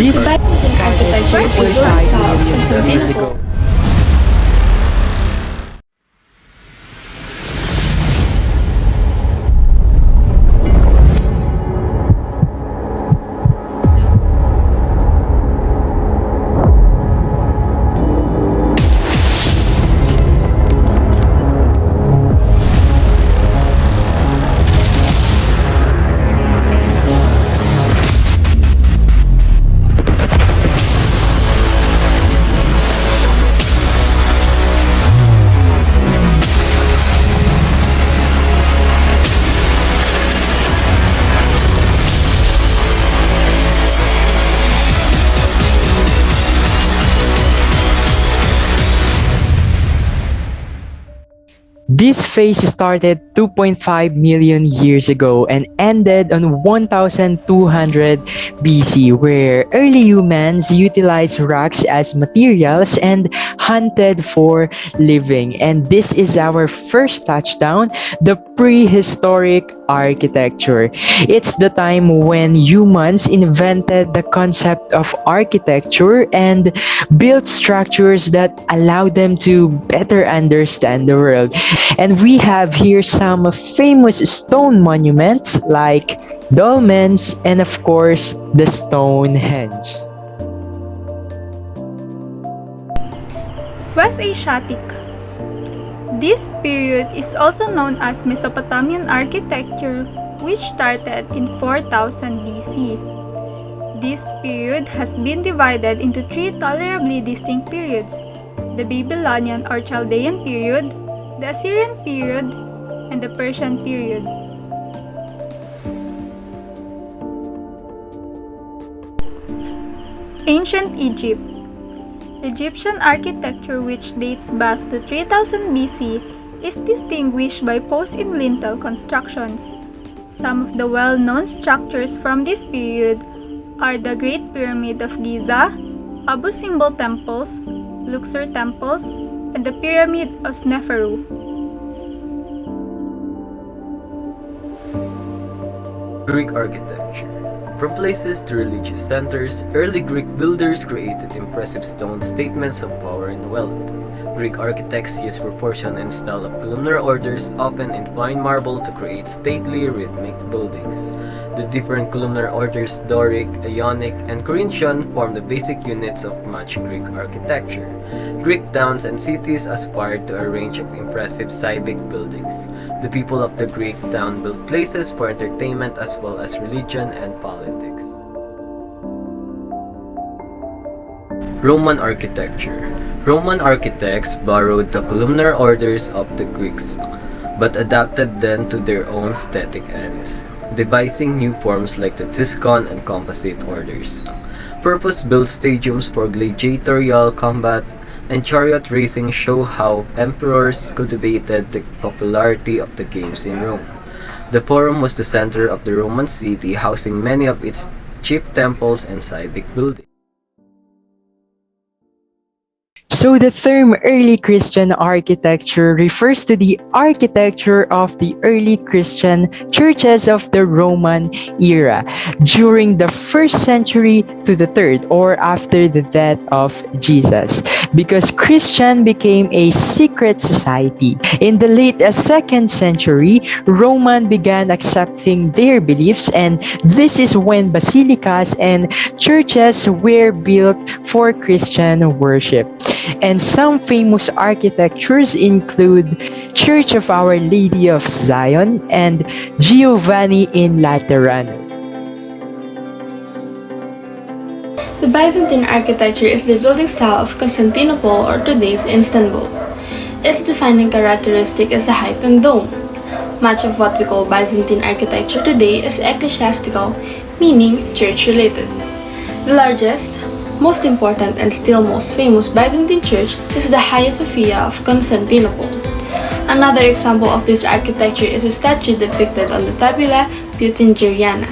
This Byzantine architecture is the building style of Constantinople. This phase started 2.5 million years ago and ended on 1200 BC, where early humans utilized rocks as materials and hunted for living. And this is our first touchdown, the prehistoric architecture. It's the time when humans invented the concept of architecture and built structures that allowed them to better understand the world. And we have here some famous stone monuments like dolmens and of course the Stonehenge. West Asiatic. This period is also known as Mesopotamian architecture, which started in 4000 BC. This period has been divided into three tolerably distinct periods: the Babylonian or Chaldean period, the Assyrian period, and the Persian period. Ancient Egypt. Egyptian architecture, which dates back to 3000 BC, is distinguished by post-in-lintel constructions. Some of the well-known structures from this period are the Great Pyramid of Giza, Abu Simbel temples, Luxor temples, and the Pyramid of Sneferu. Greek architecture. From places to religious centers, early Greek builders created impressive stone statements of power and wealth. Greek architects used proportion and style of columnar orders, often in fine marble, to create stately, rhythmic buildings. The different columnar orders, Doric, Ionic, and Corinthian, form the basic units of much Greek architecture. Greek towns and cities aspired to a range of impressive civic buildings. The people of the Greek town built places for entertainment as well as religion and politics. Roman architecture. Roman architects borrowed the columnar orders of the Greeks, but adapted them to their own aesthetic ends, devising new forms like the Tuscan and composite orders. Purpose-built stadiums for gladiatorial combat and chariot racing show how emperors cultivated the popularity of the games in Rome. The Forum was the center of the Roman city, housing many of its chief temples and civic buildings. So the term early Christian architecture refers to the architecture of the early Christian churches of the Roman era during the 1st century to the 3rd, or after the death of Jesus, because Christian became a secret society. In the late 2nd century, Roman began accepting their beliefs, and this is when basilicas and churches were built for Christian worship. And some famous architectures include Church of Our Lady of Zion and Giovanni in Laterano. The Byzantine architecture is the building style of Constantinople or today's Istanbul. Its defining characteristic is the height and dome. Much of what we call Byzantine architecture today is ecclesiastical, meaning church-related. The largest, most important, and still most famous Byzantine church is the Hagia Sophia of Constantinople. Another example of this architecture is a statue depicted on the Tabula Peutingeriana.